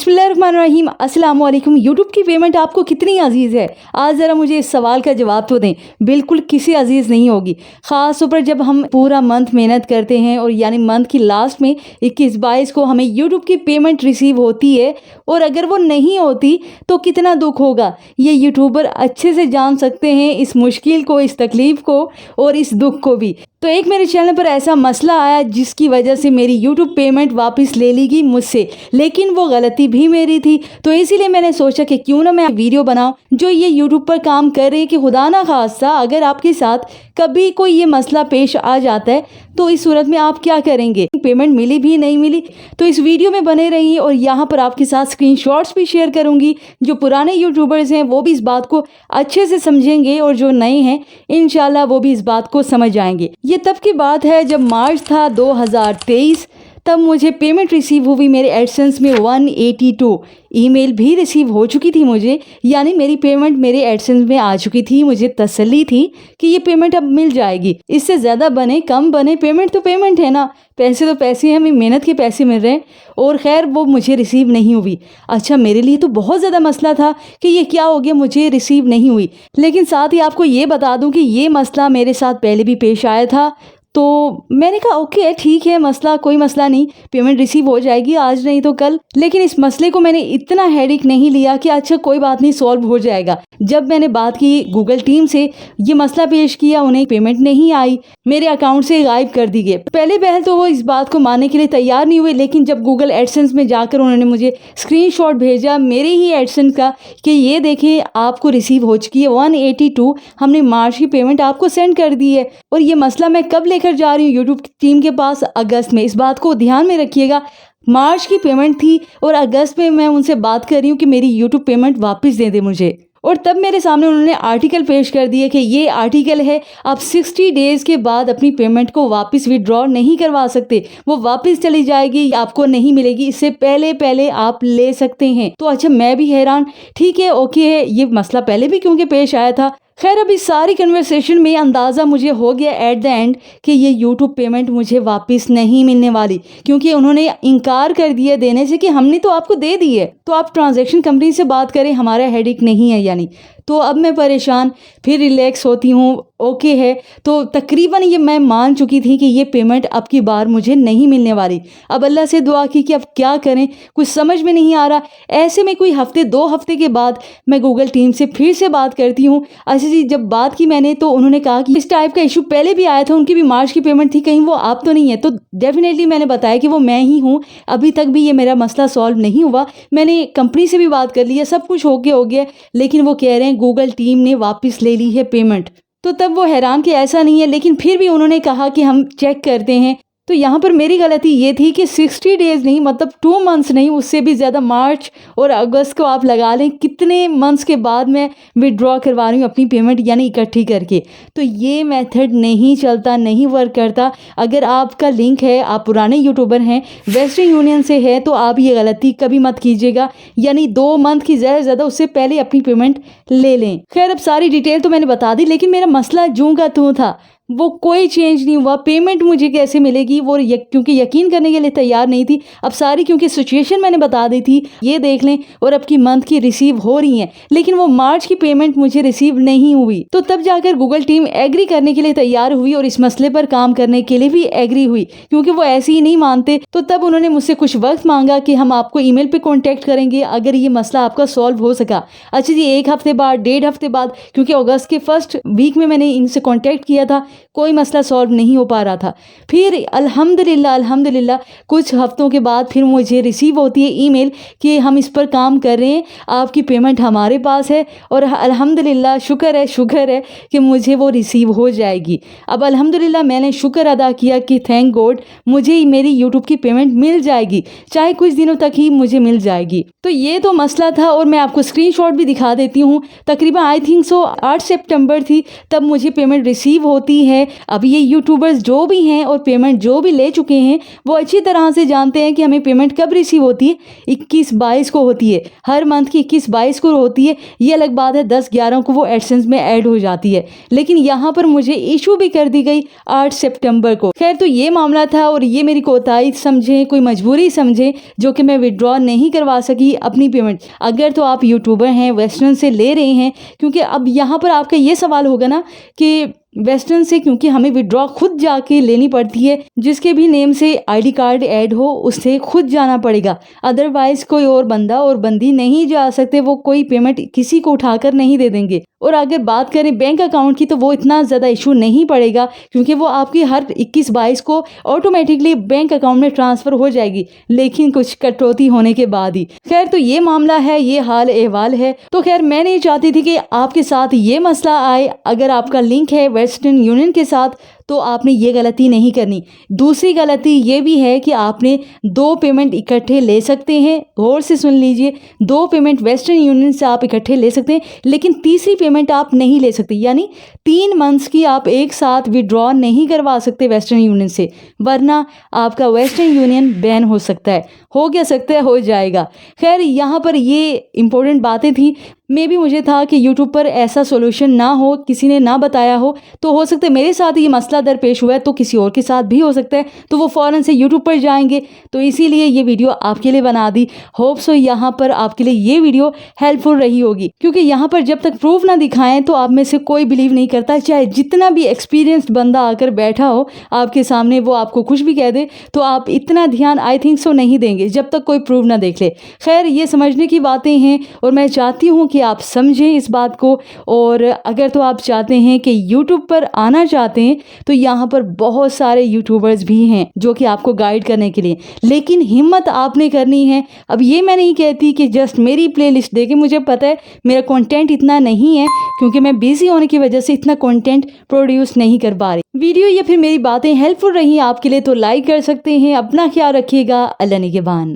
बिस्मिल्लाहिर्रहमानिर्रहीम। अस्सलाम वालेकुम। यूट्यूब की पेमेंट आपको कितनी अजीज़ है? आज ज़रा मुझे इस सवाल का जवाब तो दें। बिल्कुल किसी अजीज़ नहीं होगी। ख़ास तौर पर जब हम पूरा मंथ मेहनत करते हैं और यानी मंथ की लास्ट में 21-22 को हमें यूट्यूब की पेमेंट रिसीव होती है और अगर वो नहीं होती तो कितना दुख होगा। ये यूट्यूबर अच्छे से जान सकते हैं इस मुश्किल को, इस तकलीफ़ को और इस दुख को भी। तो एक मेरे चैनल पर ऐसा मसला आया जिसकी वजह से मेरी यूट्यूब पेमेंट वापस ले ली गई मुझसे, लेकिन वो गलती भी मेरी थी। तो इसीलिए मैंने सोचा कि क्यों ना मैं वीडियो बनाऊं जो ये यूट्यूब पर काम कर रही है कि खुदा ना खास्ता अगर आपके साथ कभी कोई ये मसला पेश आ जाता है तो इस सूरत में आप क्या करेंगे। पेमेंट मिली भी नहीं मिली तो इस वीडियो में बने रहिए और यहाँ पर आपके साथ स्क्रीनशॉट्स भी शेयर करूँगी। जो पुराने यूट्यूबर्स हैं वो भी इस बात को अच्छे से समझेंगे और जो नए हैं इंशाल्लाह वो भी इस बात को समझ आएंगे। ये तब की बात है जब मार्च था 2023, तब मुझे पेमेंट रिसीव हुई मेरे एडसेंस में 182 ईमेल भी रिसीव हो चुकी थी मुझे, यानी मेरी पेमेंट मेरे एडसेंस में आ चुकी थी। मुझे तसल्ली थी कि ये पेमेंट अब मिल जाएगी। इससे ज़्यादा बने कम बने पेमेंट तो पेमेंट है ना, पैसे तो पैसे हैं, हमें मेहनत के पैसे मिल रहे हैं। और खैर वो मुझे रिसीव नहीं हुई। अच्छा, मेरे लिए तो बहुत ज़्यादा मसला था कि ये क्या हो गया, मुझे रिसीव नहीं हुई। लेकिन साथ ही आपको ये बता दूं कि ये मसला मेरे साथ पहले भी पेश आया था। तो मैंने कहा ओके ठीक है, मसला कोई मसला नहीं, पेमेंट रिसीव हो जाएगी आज नहीं तो कल। लेकिन इस मसले को मैंने इतना हेडेक नहीं लिया कि अच्छा कोई बात नहीं, सॉल्व हो जाएगा। जब मैंने बात की गूगल टीम से, ये मसला पेश किया, उन्हें पेमेंट नहीं आई, मेरे अकाउंट से गायब कर दी गई। पहले तो वो इस बात को मानने के लिए तैयार नहीं हुए, लेकिन जब गूगल एडसेंस में जाकर उन्होंने मुझे स्क्रीनशॉट भेजा मेरे ही एडसेंस का कि ये देखिए आपको रिसीव हो चुकी है 182, हमने मार्च की पेमेंट आपको सेंड कर दी है। और ये मसला मैं कब लेकर जा रही हूँ यूट्यूब टीम के पास? अगस्त में। इस बात को ध्यान में रखिएगा, मार्च की पेमेंट थी और अगस्त में मैं उनसे बात कर रही हूँ कि मेरी यूट्यूब पेमेंट वापस दे दे मुझे। और तब मेरे सामने उन्होंने आर्टिकल पेश कर दिए कि ये आर्टिकल है, आप 60 डेज़ के बाद अपनी पेमेंट को वापस विड्रॉ नहीं करवा सकते, वो वापस चली जाएगी, आपको नहीं मिलेगी, इससे पहले आप ले सकते हैं। तो अच्छा, मैं भी हैरान, ठीक है ओके है, ये मसला पहले भी क्योंकि पेश आया था। खैर, अभी सारी कन्वर्सेशन में अंदाज़ा मुझे हो गया एट द एंड कि ये यूट्यूब पेमेंट मुझे वापस नहीं मिलने वाली, क्योंकि उन्होंने इनकार कर दिया देने से कि हमने तो आपको दे दी है, तो आप ट्रांजैक्शन कंपनी से बात करें, हमारा हेडेक नहीं है यानी। तो अब मैं परेशान, फिर रिलैक्स होती हूँ, ओके है। तो तकरीबन ये मैं मान चुकी थी कि ये पेमेंट अब की बार मुझे नहीं मिलने वाली। अब अल्लाह से दुआ की कि अब क्या करें, कुछ समझ में नहीं आ रहा। ऐसे में कोई हफ्ते 2 हफ्ते के बाद मैं गूगल टीम से फिर से बात करती हूँ। अच्छा जी, जब बात की मैंने तो उन्होंने कहा कि इस टाइप का इशू पहले भी आया था, उनकी भी मार्च की पेमेंट थी, कहीं वो आप तो नहीं है। तो डेफिनेटली मैंने बताया कि वो मैं ही हूँ। अभी तक भी ये मेरा मसला सॉल्व नहीं हुआ, मैंने कंपनी से भी बात कर ली है, सब कुछ हो गया, लेकिन वो कह रहे हैं गूगल टीम ने वापस ले ली है पेमेंट। तो तब वो हैरान कि ऐसा नहीं है, लेकिन फिर भी उन्होंने कहा कि हम चेक करते हैं। तो यहाँ पर मेरी गलती ये थी कि 60 डेज़ नहीं, मतलब 2 मंथ्स नहीं, उससे भी ज़्यादा, मार्च और अगस्त को आप लगा लें कितने मंथ्स के बाद मैं विड्रॉ करवा रही हूँ अपनी पेमेंट, यानी इकट्ठी करके। तो ये मेथड नहीं चलता, नहीं वर्क करता। अगर आपका लिंक है, आप पुराने यूट्यूबर हैं, वेस्टर्न यूनियन से है, तो आप ये गलती कभी मत कीजिएगा, यानी 2 मंथ की ज़्यादा उससे पहले अपनी पेमेंट ले लें। खैर, अब सारी डिटेल तो मैंने बता दी, लेकिन मेरा मसला जूं का त्यों था, वो कोई चेंज नहीं हुआ। पेमेंट मुझे कैसे मिलेगी वो क्योंकि यकीन करने के लिए तैयार नहीं थी। अब सारी क्योंकि सिचुएशन मैंने बता दी थी, ये देख लें, और अब की मंथ की रिसीव हो रही हैं, लेकिन वो मार्च की पेमेंट मुझे रिसीव नहीं हुई। तो तब जाकर गूगल टीम एग्री करने के लिए तैयार हुई और इस मसले पर काम करने के लिए भी एग्री हुई, क्योंकि वो ऐसे ही नहीं मानते। तो तब उन्होंने मुझसे कुछ वक्त मांगा कि हम आपको ईमेल पे कॉन्टैक्ट करेंगे अगर ये मसला आपका सॉल्व हो सका। अच्छा जी, 1 हफ्ते बाद, 1.5 हफ्ते बाद, क्योंकि अगस्त के फर्स्ट वीक में मैंने इनसे कॉन्टैक्ट किया था, कोई मसला सॉल्व नहीं हो पा रहा था। फिर अल्हम्दुलिल्लाह कुछ हफ्तों के बाद फिर मुझे रिसीव होती है ईमेल कि हम इस पर काम कर रहे हैं, आपकी पेमेंट हमारे पास है, और अल्हम्दुलिल्लाह शुक्र है कि मुझे वो रिसीव हो जाएगी। अब अल्हम्दुलिल्लाह मैंने शुक्र अदा किया कि थैंक गॉड मुझे मेरी यूट्यूब की पेमेंट मिल जाएगी, चाहे कुछ दिनों तक ही मुझे मिल जाएगी। तो ये तो मसला था, और मैं आपको स्क्रीनशॉट भी दिखा देती हूँ। तकरीबन आई थिंक सो 8 सितंबर थी तब मुझे पेमेंट रिसीव होती है। अब ये यूट्यूबर्स जो भी हैं और पेमेंट जो भी ले चुके हैं वो अच्छी तरह से जानते हैं कि हमें पेमेंट कब रिसीव होती है, 21-22 को होती है, हर मंथ की 21-22 को होती है। ये अलग बात है 10-11 को वो एडसेंस में ऐड हो जाती है, लेकिन यहाँ पर मुझे इशू भी कर दी गई 8 सितंबर को। खैर तो ये मामला था और ये मेरी कोताही समझें, कोई मजबूरी समझें, जो कि मैं विड्रॉ नहीं करवा सकी अपनी पेमेंट। अगर तो आप यूट्यूबर हैं, वेस्टर्न से ले रहे हैं, क्योंकि अब यहाँ पर आपका ये सवाल होगा ना कि वेस्टर्न से क्योंकि हमें विड्रॉ खुद जाके लेनी पड़ती है, जिसके भी नेम से आईडी कार्ड ऐड हो उससे खुद जाना पड़ेगा, अदरवाइज कोई और बंदा और बंदी नहीं जा सकते, वो कोई पेमेंट किसी को उठाकर नहीं दे देंगे। और अगर बात करें बैंक अकाउंट की तो वो इतना ज़्यादा इशू नहीं पड़ेगा, क्योंकि वो आपकी हर 21-22 को ऑटोमेटिकली बैंक अकाउंट में ट्रांसफ़र हो जाएगी, लेकिन कुछ कटौती होने के बाद ही। खैर तो ये मामला है, ये हाल अहवाल है। तो खैर मैं नहीं चाहती थी कि आपके साथ ये मसला आए। अगर आपका लिंक है वेस्टर्न यूनियन के साथ तो आपने ये गलती नहीं करनी। दूसरी गलती ये भी है कि आपने 2 पेमेंट इकट्ठे ले सकते हैं, गौर से सुन लीजिए, 2 पेमेंट वेस्टर्न यूनियन से आप इकट्ठे ले सकते हैं, लेकिन तीसरी पेमेंट आप नहीं ले सकते, यानी 3 मंथ्स की आप एक साथ विड्रॉ नहीं करवा सकते वेस्टर्न यूनियन से, वरना आपका वेस्टर्न यूनियन बैन हो सकता है, हो क्या सकता है, हो जाएगा। खैर यहाँ पर ये इंपॉर्टेंट बातें थी। मे भी मुझे था कि यूट्यूब पर ऐसा सोल्यूशन ना हो, किसी ने ना बताया हो हो सकता है मेरे साथ ये मसला दरपेश हुआ है तो किसी और के साथ भी हो सकता है, तो वो फ़ौरन से यूट्यूब पर जाएंगे। तो इसीलिए ये वीडियो आपके लिए बना दी। होप सो यहाँ पर आपके लिए ये वीडियो हेल्पफुल रही होगी, क्योंकि यहाँ पर जब तक प्रूफ ना दिखाएं तो आप में से कोई बिलीव नहीं करता, चाहे जितना भी एक्सपीरियंस्ड बंदा आकर बैठा हो आपके सामने, वो आपको कुछ भी कह दे तो आप इतना ध्यान आई थिंक सो नहीं देंगे जब तक कोई प्रूफ ना देख ले। खैर ये समझने की बातें हैं और मैं चाहती हूँ कि आप समझें इस बात को। और अगर तो आप चाहते हैं कि यूट्यूब पर आना चाहते हैं तो यहाँ पर बहुत सारे यूट्यूबर्स भी हैं जो कि आपको गाइड करने के लिए, लेकिन हिम्मत आपने करनी है। अब ये मैं नहीं कहती कि जस्ट मेरी प्लेलिस्ट देखें, मुझे पता है मेरा कंटेंट इतना नहीं है, क्योंकि मैं बिजी होने की वजह से इतना कंटेंट प्रोड्यूस नहीं कर पा रही। वीडियो या फिर मेरी बातें हेल्पफुल रही आपके लिए तो लाइक कर सकते हैं। अपना ख्याल रखिएगा। अल्लाह निगहबान।